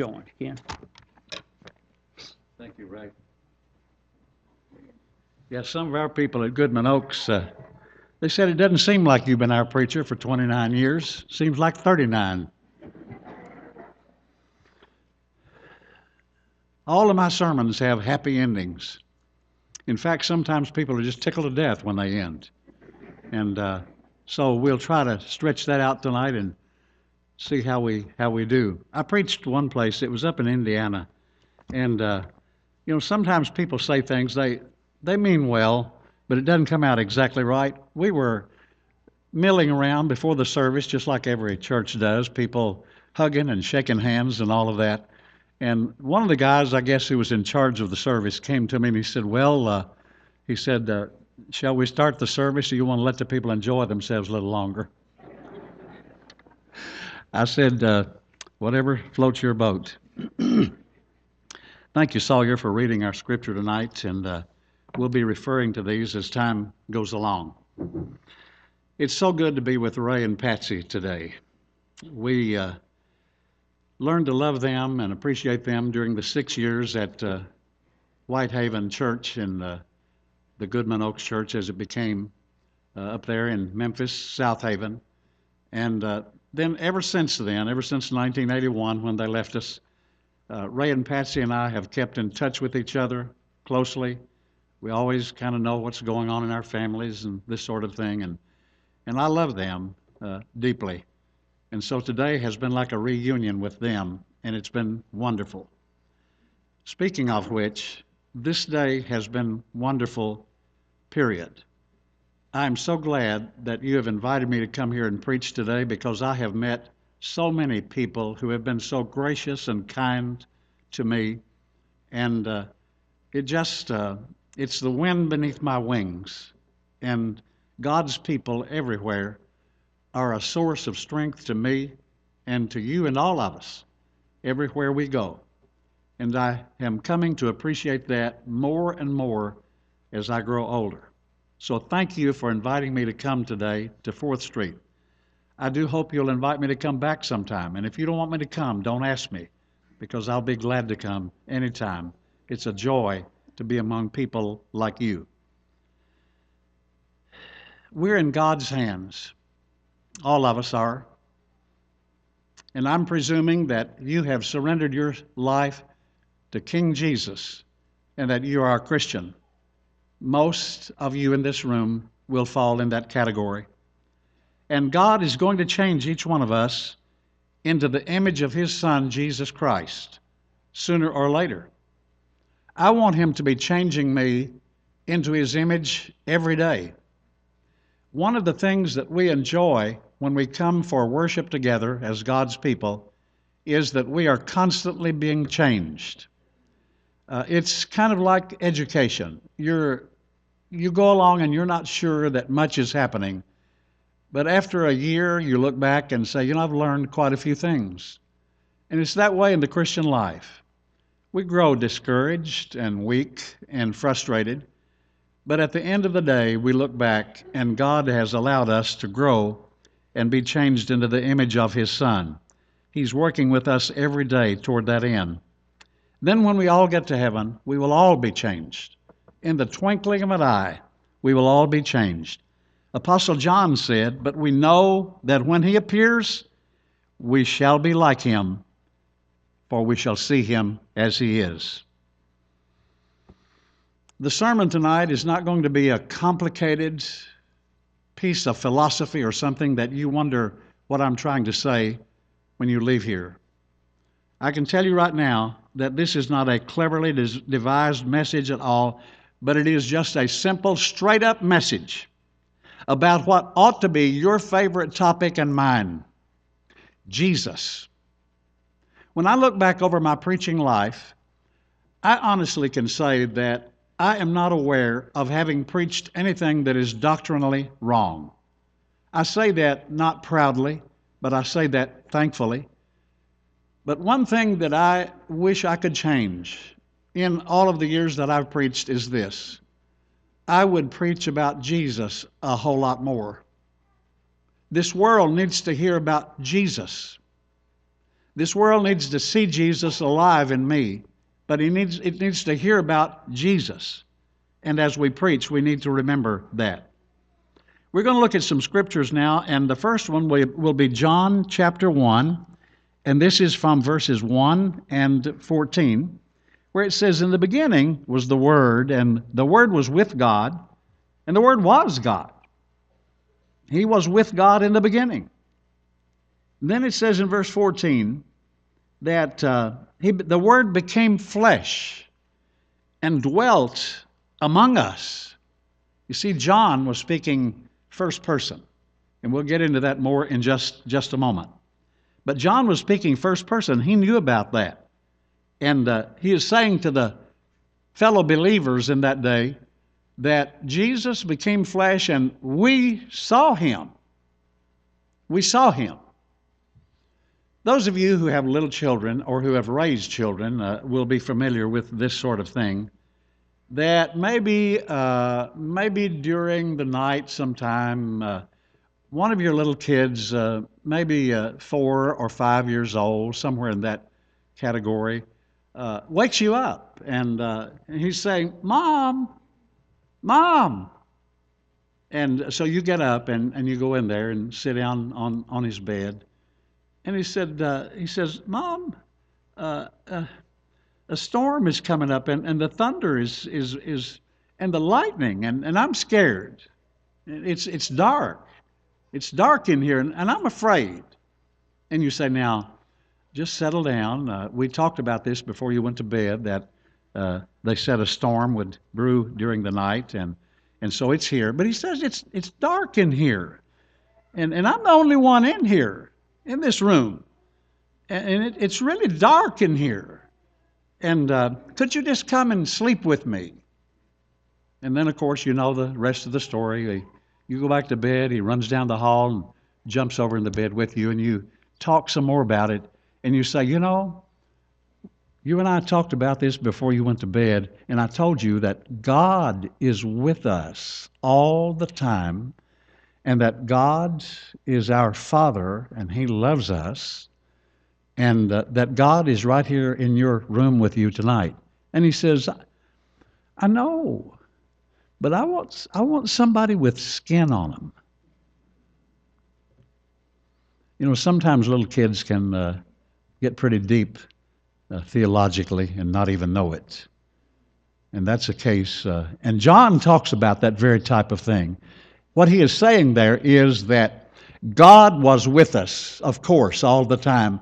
Join again. Thank you, Ray. Yeah, some of our people at Goodman Oaks, they said it doesn't seem like you've been our preacher for 29 years. Seems like 39. All of my sermons have happy endings. In fact, sometimes people are just tickled to death when they end. And so we'll try to stretch that out tonight and see how we do. I preached one place, it was up in Indiana, and sometimes people say things they mean well, but it doesn't come out exactly right. We were milling around before the service, just like every church does, people hugging and shaking hands and all of that. And one of the guys, I guess, who was in charge of the service came to me and he said, shall we start the service, or you want to let the people enjoy themselves a little longer? I said, whatever floats your boat. Thank you, Sawyer, for reading our scripture tonight, and we'll be referring to these as time goes along. It's so good to be with Ray and Patsy today. We learned to love them and appreciate them during the 6 years at Whitehaven Church in the Goodman Oaks Church as it became up there in Memphis, South Haven. And then ever since 1981 when they left us, Ray and Patsy and I have kept in touch with each other closely. We always kind of know what's going on in our families and this sort of thing. And I love them deeply. And so today has been like a reunion with them, and it's been wonderful. Speaking of which, this day has been wonderful, period. I'm so glad that you have invited me to come here and preach today, because I have met so many people who have been so gracious and kind to me, and it's the wind beneath my wings, and God's people everywhere are a source of strength to me and to you and all of us everywhere we go. And I am coming to appreciate that more and more as I grow older. So thank you for inviting me to come today to 4th Street. I do hope you'll invite me to come back sometime. And if you don't want me to come, don't ask me, because I'll be glad to come anytime. It's a joy to be among people like you. We're in God's hands. All of us are. And I'm presuming that you have surrendered your life to King Jesus and that you are a Christian. Most of you in this room will fall in that category. And God is going to change each one of us into the image of His Son, Jesus Christ, sooner or later. I want Him to be changing me into His image every day. One of the things that we enjoy when we come for worship together as God's people is that we are constantly being changed. It's kind of like education. You go along and you're not sure that much is happening, but after a year you look back and say, I've learned quite a few things. And it's that way in the Christian life. We grow discouraged and weak and frustrated, but at the end of the day, we look back and God has allowed us to grow and be changed into the image of His Son. He's working with us every day toward that end. Then when we all get to heaven, we will all be changed. In the twinkling of an eye, we will all be changed. Apostle John said, "But we know that when He appears, we shall be like Him, for we shall see Him as He is." The sermon tonight is not going to be a complicated piece of philosophy or something that you wonder what I'm trying to say when you leave here. I can tell you right now that this is not a cleverly devised message at all, but it is just a simple, straight-up message about what ought to be your favorite topic and mine: Jesus. When I look back over my preaching life, I honestly can say that I am not aware of having preached anything that is doctrinally wrong. I say that not proudly, but I say that thankfully. But one thing that I wish I could change in all of the years that I've preached is this: I would preach about Jesus a whole lot more. This world needs to hear about Jesus. This world needs to see Jesus alive in me, but it needs to hear about Jesus. And as we preach, we need to remember that. We're going to look at some scriptures now, and the first one will be John chapter 1, and this is from verses 1 and 14, where it says, "In the beginning was the Word, and the Word was with God, and the Word was God. He was with God in the beginning." And then it says in verse 14 that the Word became flesh and dwelt among us. You see, John was speaking first person, and we'll get into that more in just a moment. But John was speaking first person. He knew about that. And he is saying to the fellow believers in that day that Jesus became flesh and we saw him. We saw him. Those of you who have little children or who have raised children will be familiar with this sort of thing. That maybe during the night sometime, one of your little kids, maybe 4 or 5 years old, somewhere in that category, wakes you up, and he's saying, "Mom, Mom." And so you get up and you go in there and sit down on his bed. And he says, "Mom, a storm is coming up, and the thunder is and the lightning, and I'm scared. It's dark. It's dark in here, and I'm afraid." And you say, "Now, just settle down. We talked about this before you went to bed, that they said a storm would brew during the night, and so it's here. But he says it's dark in here, and I'm the only one in here, in this room, and it's really dark in here. And could you just come and sleep with me?" And then, of course, you know the rest of the story. You go back to bed, he runs down the hall and jumps over in the bed with you, and you talk some more about it. And you say, "You know, you and I talked about this before you went to bed, and I told you that God is with us all the time, and that God is our Father, and He loves us, and that God is right here in your room with you tonight." And he says, "I know, but I want somebody with skin on them." You know, sometimes little kids can get pretty deep theologically and not even know it. And that's a case. And John talks about that very type of thing. What he is saying there is that God was with us, of course, all the time.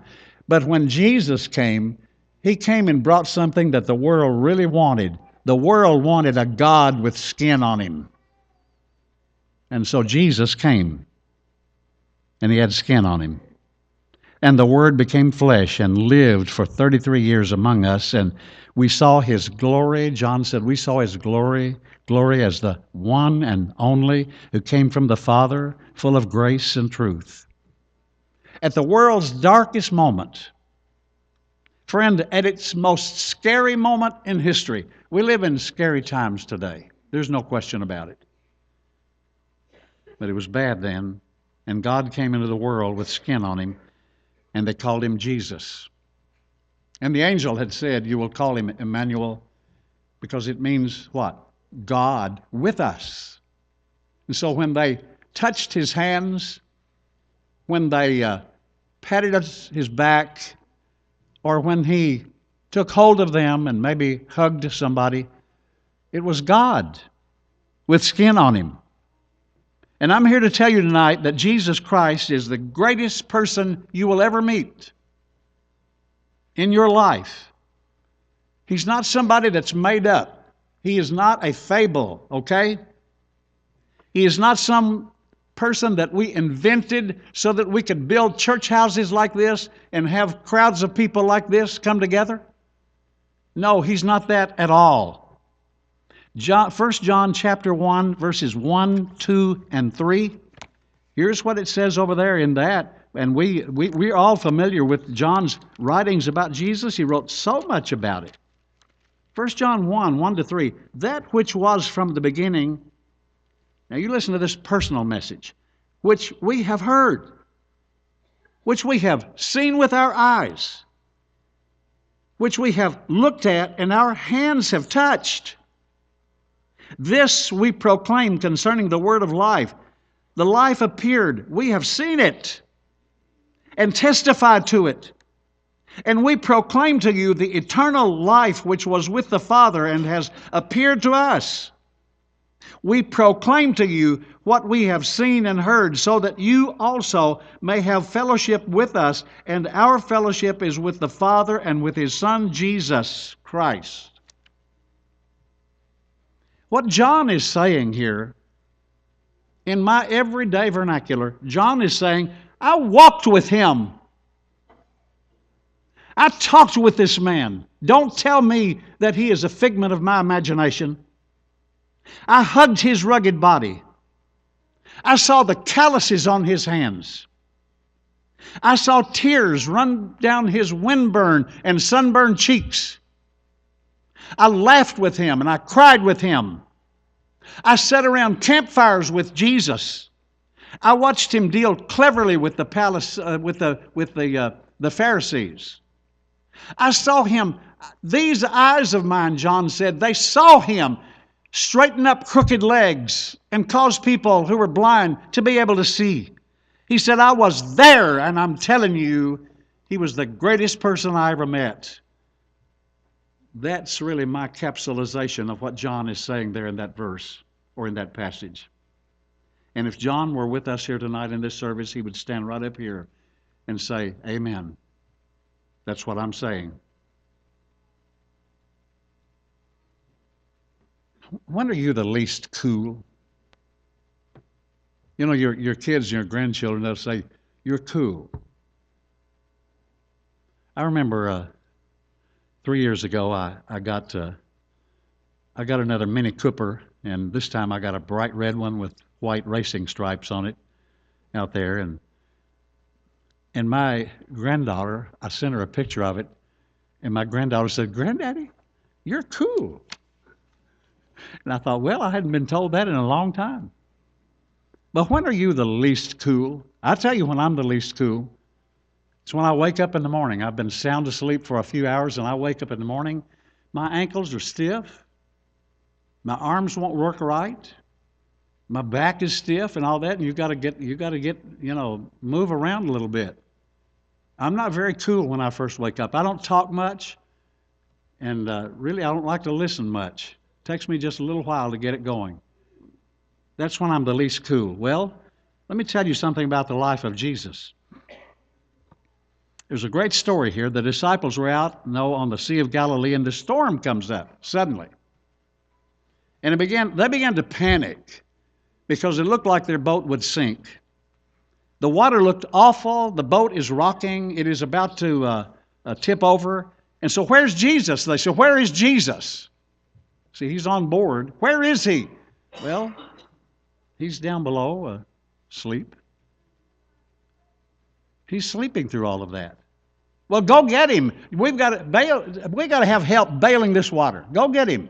But when Jesus came, He came and brought something that the world really wanted. The world wanted a God with skin on Him. And so Jesus came, and He had skin on Him. And the Word became flesh and lived for 33 years among us, and we saw His glory. John said we saw His glory as the one and only who came from the Father, full of grace and truth. At the world's darkest moment, friend, at its most scary moment in history, we live in scary times today. There's no question about it. But it was bad then, and God came into the world with skin on Him, and they called Him Jesus. And the angel had said, "You will call Him Emmanuel," because it means what? God with us. And so when they touched His hands, when they patted His back, or when He took hold of them and maybe hugged somebody, it was God with skin on Him. And I'm here to tell you tonight that Jesus Christ is the greatest person you will ever meet in your life. He's not somebody that's made up. He is not a fable, okay? He is not some person that we invented so that we could build church houses like this and have crowds of people like this come together. No, He's not that at all. 1 John chapter 1, verses 1, 2, and 3. Here's what it says over there in that. And we're all familiar with John's writings about Jesus. He wrote so much about it. 1 John 1, 1 to 3. That which was from the beginning. Now you listen to this personal message. Which we have heard. which we have seen with our eyes, which we have looked at and our hands have touched. This we proclaim concerning the word of life. The life appeared. We have seen it and testified to it. And we proclaim to you the eternal life which was with the Father and has appeared to us. We proclaim to you what we have seen and heard, so that you also may have fellowship with us, and our fellowship is with the Father and with His Son, Jesus Christ. What John is saying here, in my everyday vernacular, John is saying, I walked with Him. I talked with this man. Don't tell me that he is a figment of my imagination. I hugged his rugged body. I saw the calluses on his hands. I saw tears run down his windburned and sunburned cheeks. I laughed with him and I cried with him. I sat around campfires with Jesus. I watched him deal cleverly with the Pharisees. I saw him. These eyes of mine, John said, they saw him straighten up crooked legs and cause people who were blind to be able to see. He said, I was there, and I'm telling you, he was the greatest person I ever met. That's really my capsulization of what John is saying there in that verse or in that passage. And if John were with us here tonight in this service, he would stand right up here and say, Amen. That's what I'm saying. When are you the least cool? You know, your kids and your grandchildren, they'll say, you're cool. I remember 3 years ago, I got another Mini Cooper, and this time I got a bright red one with white racing stripes on it out there. And my granddaughter, I sent her a picture of it, and my granddaughter said, Granddaddy, you're cool. And I thought, well, I hadn't been told that in a long time. But when are you the least cool? I tell you when I'm the least cool. It's when I wake up in the morning. I've been sound asleep for a few hours, and I wake up in the morning. My ankles are stiff. My arms won't work right. My back is stiff and all that, and you got to get, move around a little bit. I'm not very cool when I first wake up. I don't talk much, and really I don't like to listen much. It takes me just a little while to get it going. That's when I'm the least cool. Well, let me tell you something about the life of Jesus. There's a great story here. The disciples were out, on the Sea of Galilee, and the storm comes up suddenly. And they began to panic because it looked like their boat would sink. The water looked awful. The boat is rocking. It is about to tip over. And so where's Jesus? They said, where is Jesus? See, he's on board. Where is he? Well, he's down below, asleep. He's sleeping through all of that. Well, go get him. We've got to have help bailing this water. Go get him.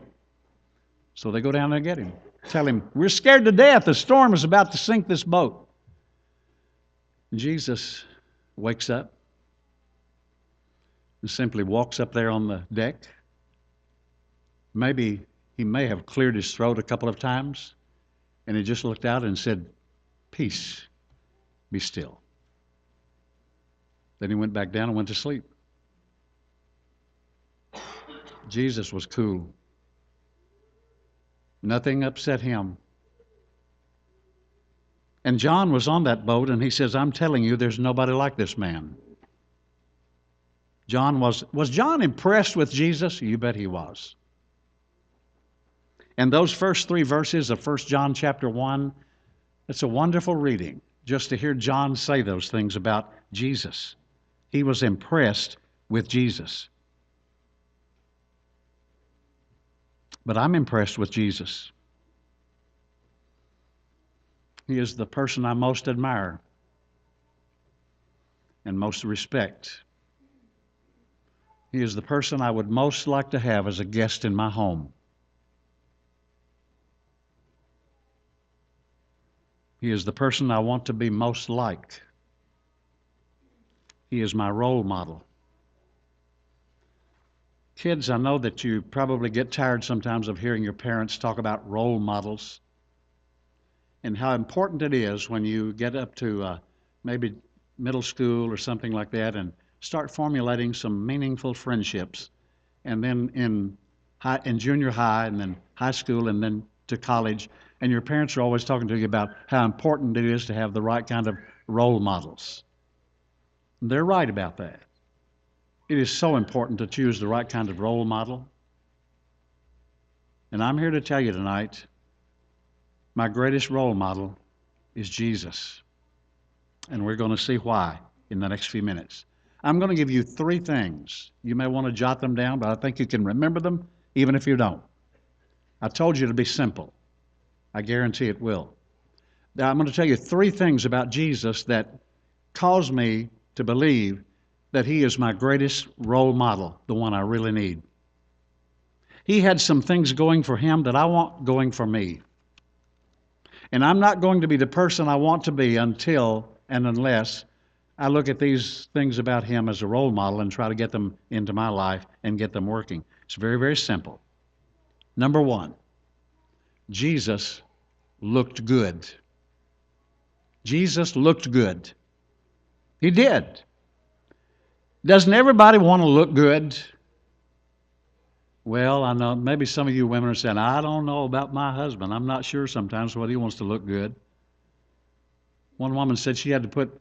So they go down there and get him. Tell him, we're scared to death. The storm is about to sink this boat. And Jesus wakes up and simply walks up there on the deck. Maybe he may have cleared his throat a couple of times, and he just looked out and said, peace, be still. Then he went back down and went to sleep. Jesus was cool. Nothing upset him. And John was on that boat, and he says, I'm telling you, there's nobody like this man. Was John impressed with Jesus? You bet he was. And those first 3 verses of 1 John chapter 1, it's a wonderful reading just to hear John say those things about Jesus. He was impressed with Jesus. But I'm impressed with Jesus. He is the person I most admire and most respect. He is the person I would most like to have as a guest in my home. He is the person I want to be most like. He is my role model. Kids, I know that you probably get tired sometimes of hearing your parents talk about role models and how important it is when you get up to maybe middle school or something like that and start formulating some meaningful friendships. And then in junior high and then high school and then to college, and your parents are always talking to you about how important it is to have the right kind of role models. They're right about that. It is so important to choose the right kind of role model. And I'm here to tell you tonight, my greatest role model is Jesus. And we're going to see why in the next few minutes. I'm going to give you 3 things. You may want to jot them down, but I think you can remember them even if you don't. I told you to be simple. I guarantee it will. Now, I'm going to tell you 3 things about Jesus that cause me to believe that he is my greatest role model, the one I really need. He had some things going for him that I want going for me. And I'm not going to be the person I want to be until and unless I look at these things about him as a role model and try to get them into my life and get them working. It's very, very simple. Number 1, Jesus looked good. Jesus looked good. He did. Doesn't everybody want to look good? Well, I know maybe some of you women are saying, I don't know about my husband. I'm not sure sometimes whether he wants to look good. One woman said she had to put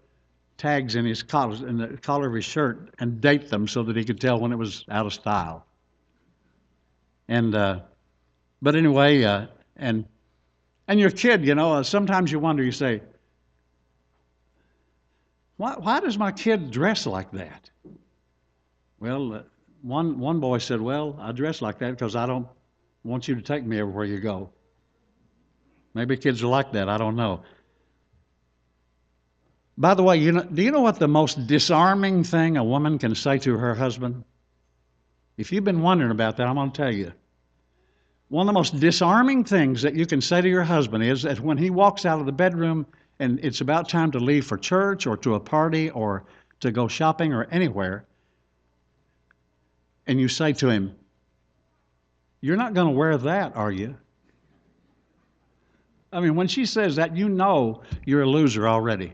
tags in his collar, in the collar of his shirt, and date them so that he could tell when it was out of style. And but anyway, and your kid, sometimes you wonder. You say, why does my kid dress like that? Well, one boy said, well, I dress like that because I don't want you to take me everywhere you go. Maybe kids are like that. I don't know. By the way, do you know what the most disarming thing a woman can say to her husband? If you've been wondering about that, I'm going to tell you. One of the most disarming things that you can say to your husband is that when he walks out of the bedroom and it's about time to leave for church or to a party or to go shopping or anywhere, and you say to him, you're not going to wear that, are you? I mean, when she says that, you know you're a loser already.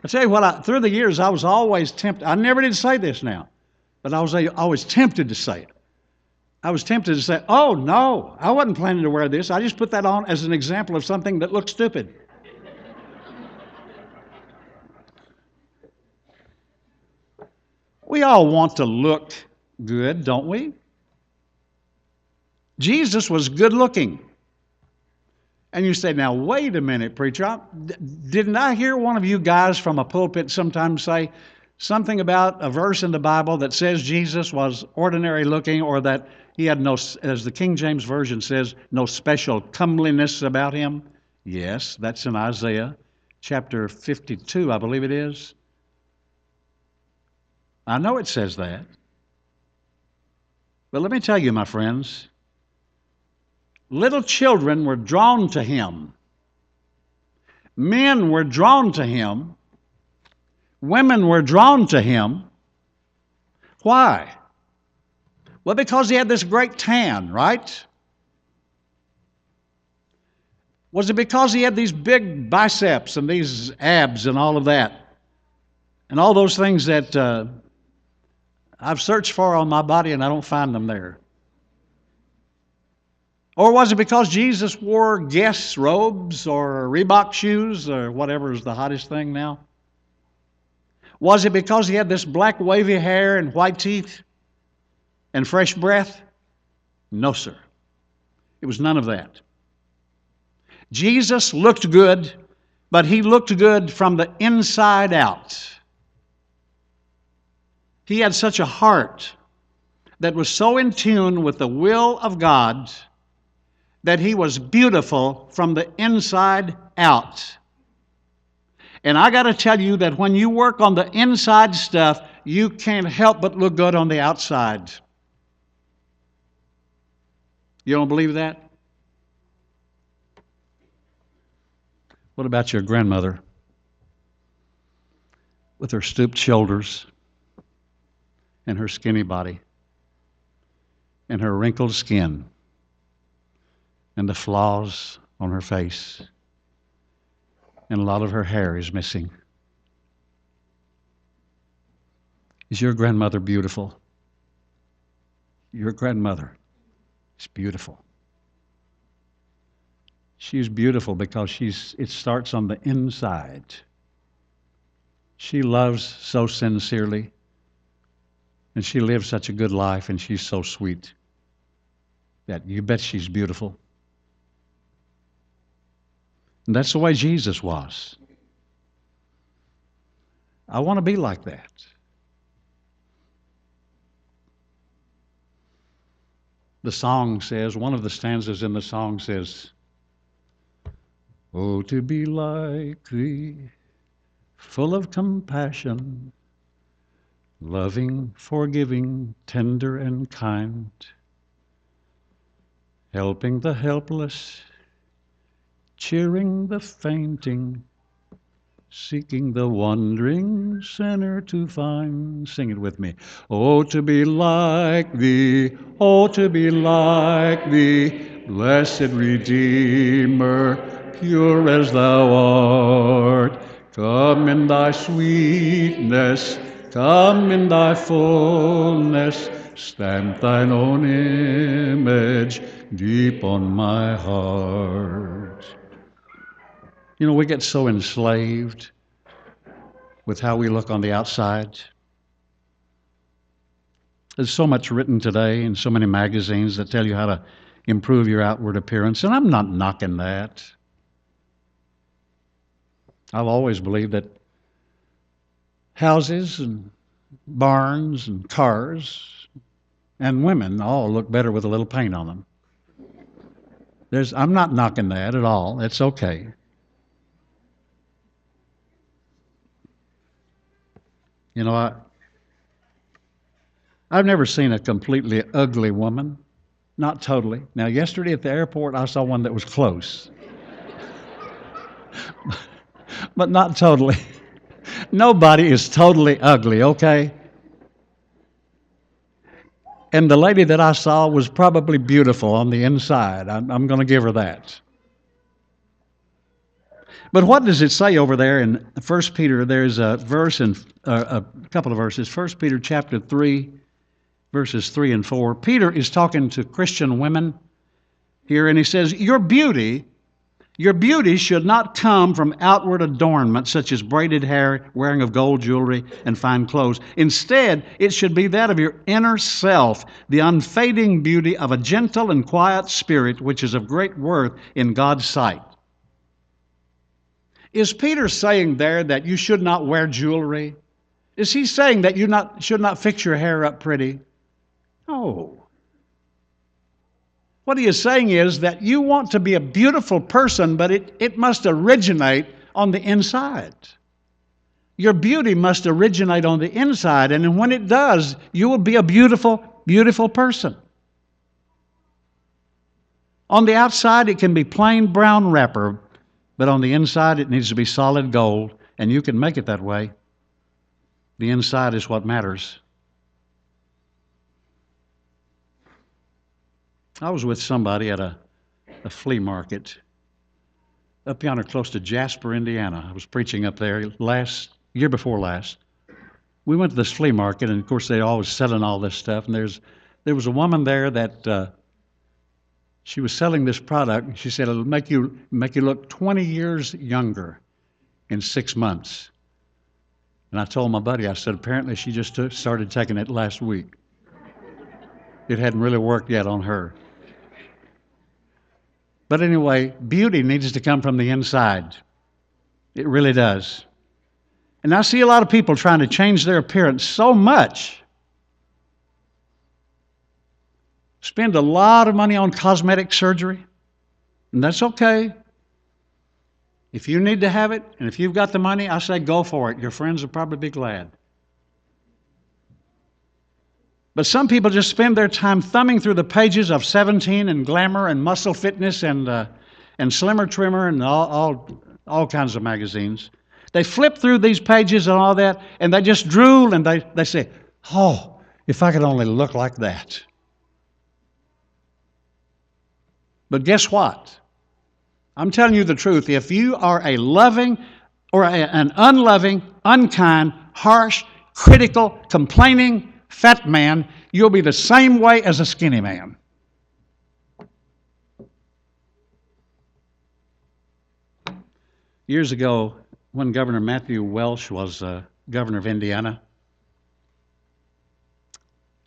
I tell you what, through the years, I was always tempted. I never did say this now, but I was always tempted to say it. I was tempted to say, oh, no, I wasn't planning to wear this. I just put that on as an example of something that looked stupid. We all want to look good, don't we? Jesus was good looking. And you say, now, wait a minute, preacher. Didn't I hear one of you guys from a pulpit sometimes say something about a verse in the Bible that says Jesus was ordinary looking, or that he had no, as the King James Version says, no special comeliness about him? Yes, that's in Isaiah chapter 52, I believe it is. I know it says that. But let me tell you, my friends, little children were drawn to him. Men were drawn to him. Women were drawn to him. Why? Well, because he had this great tan, right? Was it because he had these big biceps and these abs and all of that? And all those things that I've searched for on my body and I don't find them there. Or was it because Jesus wore Guess robes or Reebok shoes or whatever is the hottest thing now? Was it because he had this black wavy hair and white teeth and fresh breath? No, sir. It was none of that. Jesus looked good, but he looked good from the inside out. He had such a heart that was so in tune with the will of God that he was beautiful from the inside out. And I got to tell you that when you work on the inside stuff, you can't help but look good on the outside. You don't believe that? What about your grandmother? with her stooped shoulders and her skinny body and her wrinkled skin and the flaws on her face, and a lot of her hair is missing. Is your grandmother beautiful? Your grandmother is beautiful. She's beautiful because it starts on the inside. She loves so sincerely, and she lives such a good life, and she's so sweet that you bet she's beautiful. And that's the way Jesus was. I want to be like that. The song says, one of the stanzas in the song says, "Oh, to be like thee, full of compassion, loving, forgiving, tender and kind, helping the helpless, cheering the fainting, seeking the wandering sinner to find." Sing it with me. Oh, to be like thee, oh, to be like thee, blessed Redeemer, pure as thou art. Come in thy sweetness, come in thy fullness, stamp thine own image deep on my heart. You know, we get so enslaved with how we look on the outside. There's so much written today in so many magazines that tell you how to improve your outward appearance, and I'm not knocking that. I've always believed that houses and barns and cars and women all look better with a little paint on them. I'm not knocking that at all. It's okay. You know, I've never seen a completely ugly woman. Not totally. Now, yesterday at the airport, I saw one that was close. But not totally. Nobody is totally ugly, okay? And the lady that I saw was probably beautiful on the inside. I'm going to give her that. But what does it say over there in 1 Peter? There's a verse in a couple of verses. 1 Peter chapter 3, verses 3 and 4. Peter is talking to Christian women here, and he says, Your beauty should not come from outward adornment, such as braided hair, wearing of gold jewelry, and fine clothes. Instead, it should be that of your inner self, the unfading beauty of a gentle and quiet spirit, which is of great worth in God's sight. Is Peter saying there that you should not wear jewelry? Is he saying that you should not fix your hair up pretty? No. What he is saying is that you want to be a beautiful person, but it must originate on the inside. Your beauty must originate on the inside, and when it does, you will be a beautiful, beautiful person. On the outside, it can be plain brown wrapper, but on the inside, it needs to be solid gold, and you can make it that way. The inside is what matters. I was with somebody at a flea market up yonder close to Jasper, Indiana. I was preaching up there year before last. We went to this flea market, and of course they're always selling all this stuff. And there was a woman there that she was selling this product. And she said it'll make you look 20 years younger in 6 months. And I told my buddy, I said, apparently she just started taking it last week. It hadn't really worked yet on her. But anyway, beauty needs to come from the inside. It really does. And I see a lot of people trying to change their appearance so much. Spend a lot of money on cosmetic surgery, and that's okay. If you need to have it, and if you've got the money, I say go for it. Your friends will probably be glad. But some people just spend their time thumbing through the pages of 17 and Glamour and Muscle Fitness and Slimmer Trimmer and all kinds of magazines. They flip through these pages and all that, and they just drool and they say, oh, if I could only look like that. But guess what? I'm telling you the truth. If you are a loving or an unloving, unkind, harsh, critical, complaining, fat man, you'll be the same way as a skinny man. Years ago, when Governor Matthew Welsh was governor of Indiana,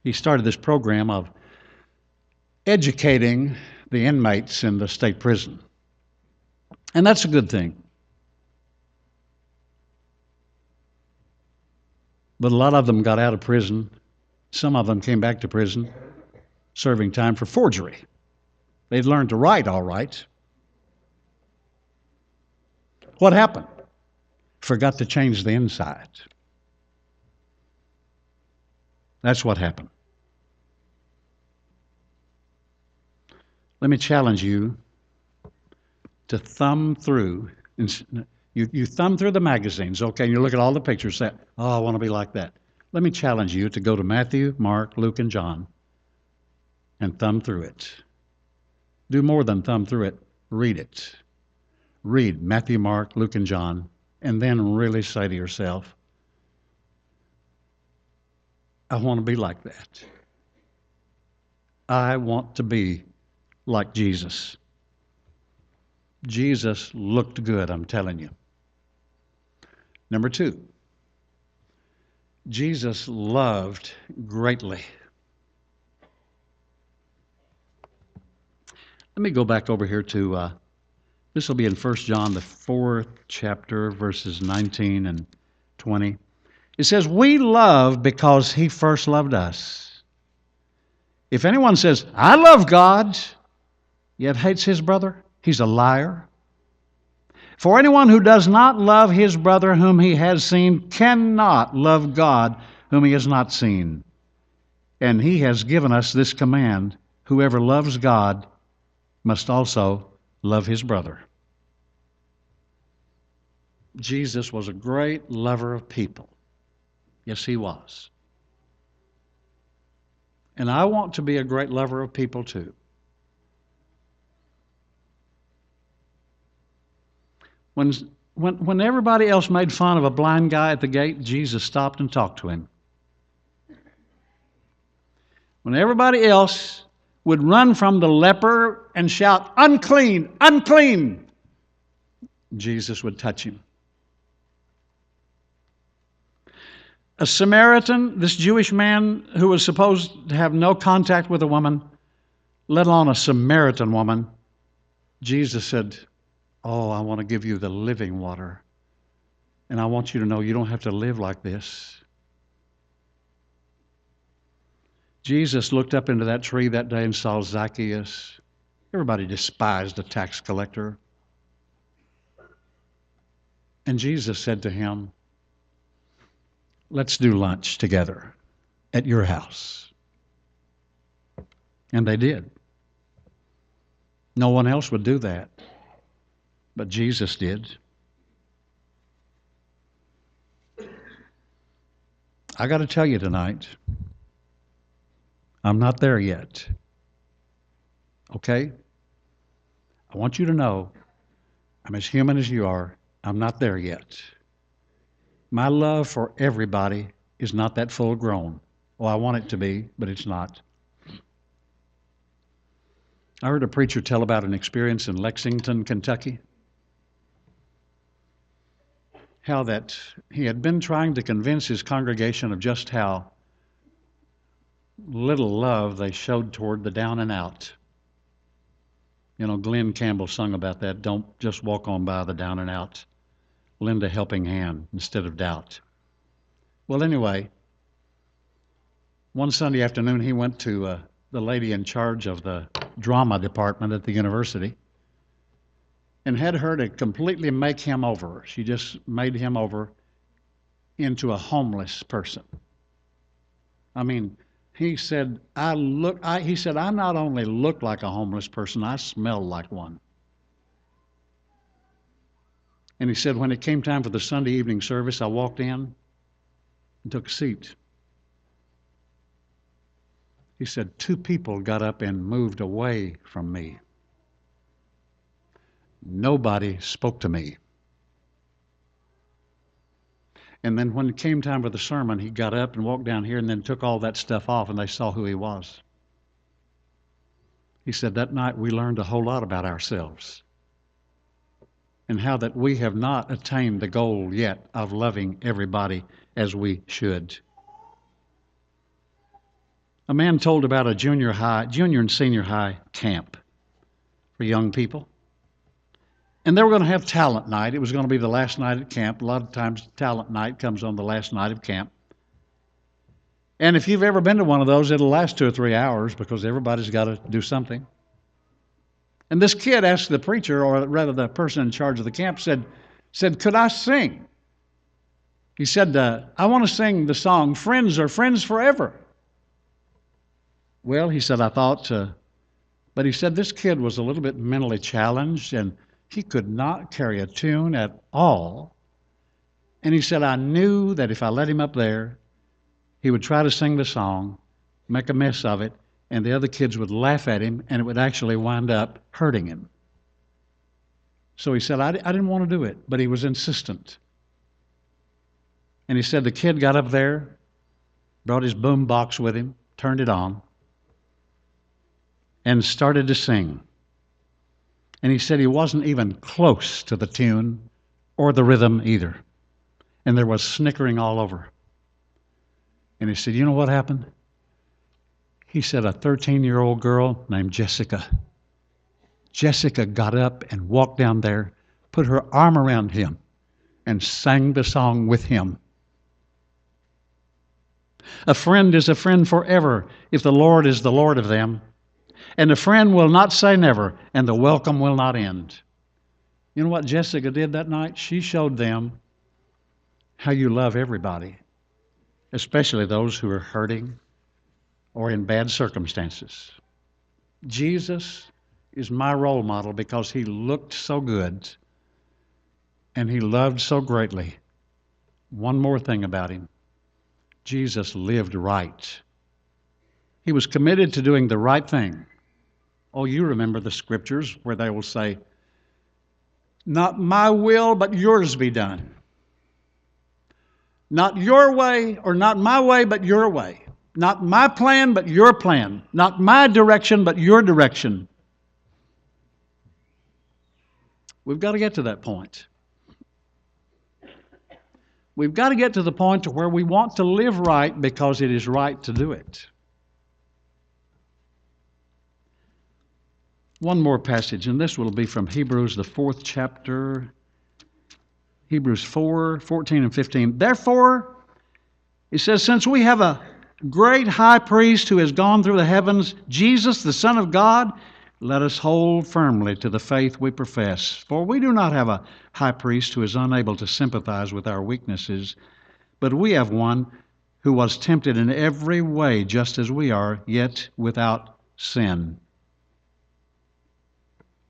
he started this program of educating the inmates in the state prison. And that's a good thing. But a lot of them got out of prison. Some of them came back to prison serving time for forgery. They'd learned to write all right. What happened? Forgot to change the inside. That's what happened. Let me challenge you to thumb through. You thumb through the magazines, okay, and you look at all the pictures, say, oh, I want to be like that. Let me challenge you to go to Matthew, Mark, Luke, and John and thumb through it. Do more than thumb through it. Read it. Read Matthew, Mark, Luke, and John, and then really say to yourself, I want to be like that. I want to be like Jesus. Jesus looked good, I'm telling you. Number 2, Jesus loved greatly. Let me go back over here to, this will be in 1 John, the 4th chapter, verses 19 and 20. It says, we love because he first loved us. If anyone says, I love God, yet hates his brother, he's a liar. For anyone who does not love his brother whom he has seen cannot love God whom he has not seen. And he has given us this command, whoever loves God must also love his brother. Jesus was a great lover of people. Yes, he was. And I want to be a great lover of people too. When everybody else made fun of a blind guy at the gate, Jesus stopped and talked to him. When everybody else would run from the leper and shout, unclean, unclean, Jesus would touch him. A Samaritan, this Jewish man who was supposed to have no contact with a woman, let alone a Samaritan woman, Jesus said, oh, I want to give you the living water. And I want you to know you don't have to live like this. Jesus looked up into that tree that day and saw Zacchaeus. Everybody despised a tax collector. And Jesus said to him, let's do lunch together at your house. And they did. No one else would do that. But Jesus did. I got to tell you tonight, I'm not there yet. Okay? I want you to know, I'm as human as you are. I'm not there yet. My love for everybody is not that full grown. Well, I want it to be, but it's not. I heard a preacher tell about an experience in Lexington, Kentucky. How that he had been trying to convince his congregation of just how little love they showed toward the down and out. You know, Glenn Campbell sung about that. Don't just walk on by the down and out. Lend a helping hand instead of doubt. Well, anyway, one Sunday afternoon he went to the lady in charge of the drama department at the university and had her to completely make him over. She just made him over into a homeless person. I mean, he said, I not only look like a homeless person, I smell like one. And he said, when it came time for the Sunday evening service, I walked in and took a seat. He said, 2 people got up and moved away from me. Nobody spoke to me. And then when it came time for the sermon, he got up and walked down here and then took all that stuff off, and they saw who he was. He said, that night we learned a whole lot about ourselves and how that we have not attained the goal yet of loving everybody as we should. A man told about a junior and senior high camp for young people. And they were going to have talent night. It was going to be the last night at camp. A lot of times talent night comes on the last night of camp. And if you've ever been to one of those, it'll last 2 or 3 hours because everybody's got to do something. And this kid asked the preacher, or rather the person in charge of the camp, said, could I sing? He said, I want to sing the song, Friends Are Friends Forever. Well, he said, I thought, but he said this kid was a little bit mentally challenged and he could not carry a tune at all. And he said, I knew that if I let him up there, he would try to sing the song, make a mess of it, and the other kids would laugh at him, and it would actually wind up hurting him. So he said, I didn't want to do it, but he was insistent. And he said the kid got up there, brought his boom box with him, turned it on, and started to sing. And he said he wasn't even close to the tune or the rhythm either. And there was snickering all over. And he said, you know what happened? He said a 13-year-old girl named Jessica got up and walked down there, put her arm around him, and sang the song with him. A friend is a friend forever if the Lord is the Lord of them. And a friend will not say never, and the welcome will not end. You know what Jessica did that night? She showed them how you love everybody, especially those who are hurting or in bad circumstances. Jesus is my role model because he looked so good and he loved so greatly. One more thing about him. Jesus lived right. He was committed to doing the right thing. Oh, you remember the scriptures where they will say, not my will, but yours be done. Not your way or not my way, but your way. Not my plan, but your plan. Not my direction, but your direction. We've got to get to that point. We've got to get to the point to where we want to live right because it is right to do it. One more passage, and this will be from Hebrews, the 4th chapter, Hebrews 4, 14 and 15. Therefore, it says, since we have a great high priest who has gone through the heavens, Jesus, the Son of God, let us hold firmly to the faith we profess. For we do not have a high priest who is unable to sympathize with our weaknesses, but we have one who was tempted in every way just as we are, yet without sin.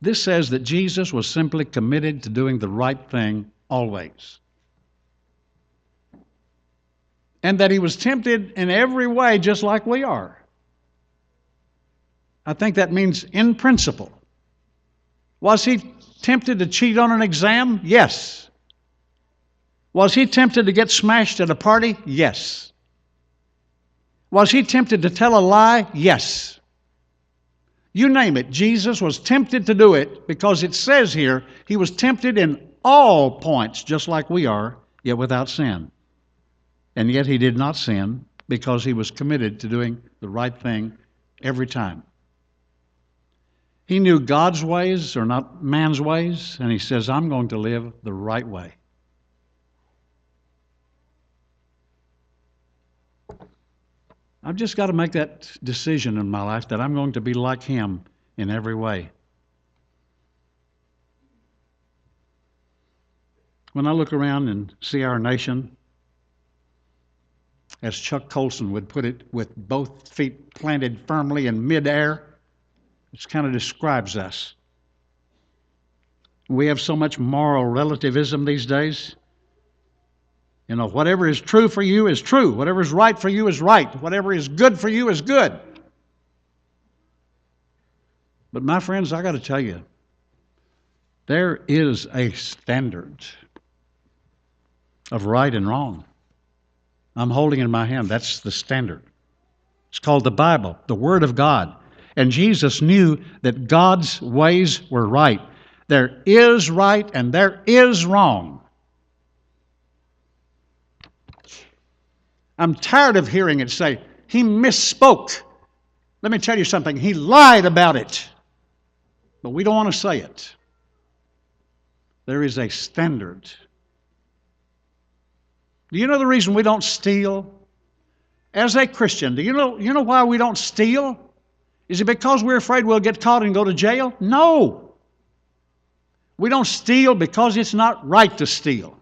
This says that Jesus was simply committed to doing the right thing always. And that he was tempted in every way just like we are. I think that means in principle. Was he tempted to cheat on an exam? Yes. Was he tempted to get smashed at a party? Yes. Was he tempted to tell a lie? Yes. You name it, Jesus was tempted to do it because it says here he was tempted in all points just like we are, yet without sin. And yet he did not sin because he was committed to doing the right thing every time. He knew God's ways are not man's ways, and he says, I'm going to live the right way. I've just got to make that decision in my life that I'm going to be like him in every way. When I look around and see our nation, as Chuck Colson would put it, with both feet planted firmly in midair, it kind of describes us. We have so much moral relativism these days. You know, whatever is true for you is true. Whatever is right for you is right. Whatever is good for you is good. But my friends, I got to tell you, there is a standard of right and wrong. I'm holding in my hand, that's the standard. It's called the Bible, the Word of God. And Jesus knew that God's ways were right. There is right and there is wrong. I'm tired of hearing it say, he misspoke. Let me tell you something, he lied about it. But we don't want to say it. There is a standard. Do you know the reason we don't steal? As a Christian, do you know why we don't steal? Is it because we're afraid we'll get caught and go to jail? No. We don't steal because it's not right to steal.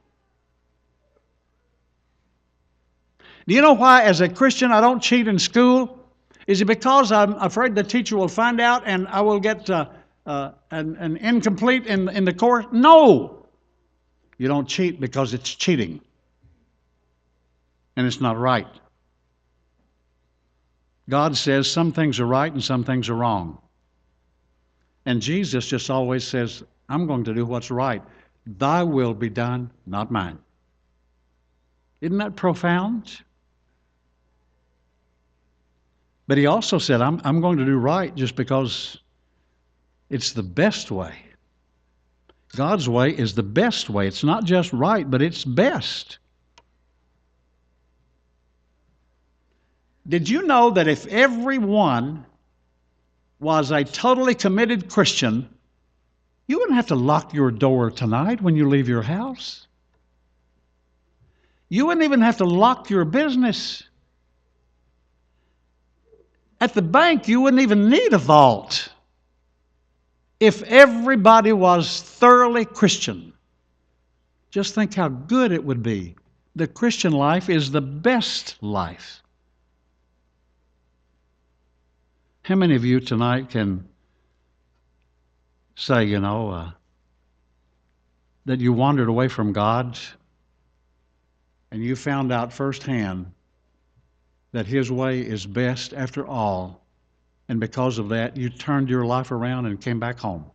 Do you know why, as a Christian, I don't cheat in school? Is it because I'm afraid the teacher will find out and I will get an incomplete in the course? No. You don't cheat because it's cheating. And it's not right. God says some things are right and some things are wrong. And Jesus just always says, I'm going to do what's right. Thy will be done, not mine. Isn't that profound? But he also said, I'm going to do right just because it's the best way. God's way is the best way. It's not just right, but it's best. Did you know that if everyone was a totally committed Christian, you wouldn't have to lock your door tonight when you leave your house? You wouldn't even have to lock your business. At the bank, you wouldn't even need a vault. If everybody was thoroughly Christian, just think how good it would be. The Christian life is the best life. How many of you tonight can say, that you wandered away from God and you found out firsthand that His way is best after all, and because of that, you turned your life around and came back home?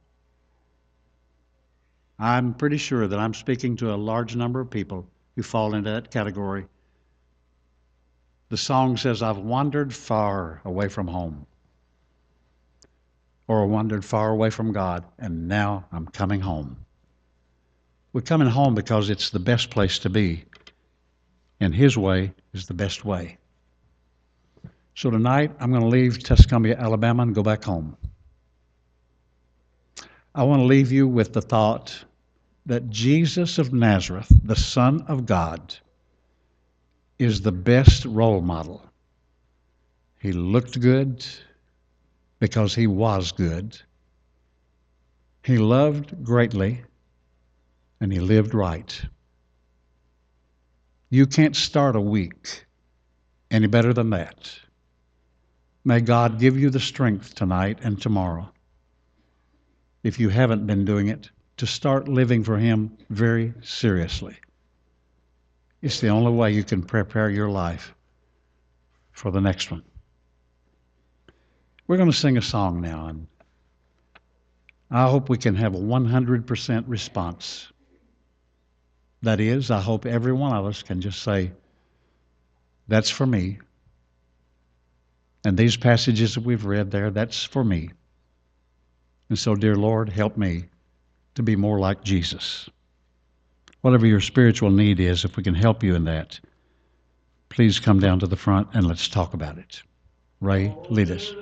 I'm pretty sure that I'm speaking to a large number of people who fall into that category. The song says, I've wandered far away from home, or wandered far away from God, and now I'm coming home. We're coming home because it's the best place to be, and His way is the best way. So tonight, I'm going to leave Tuscumbia, Alabama, and go back home. I want to leave you with the thought that Jesus of Nazareth, the Son of God, is the best role model. He looked good because He was good. He loved greatly, and He lived right. You can't start a week any better than that. May God give you the strength tonight and tomorrow, if you haven't been doing it, to start living for Him very seriously. It's the only way you can prepare your life for the next one. We're going to sing a song now, and I hope we can have a 100% response. That is, I hope every one of us can just say, that's for me. And these passages that we've read there, that's for me. And so, dear Lord, help me to be more like Jesus. Whatever your spiritual need is, if we can help you in that, please come down to the front and let's talk about it. Ray, lead us.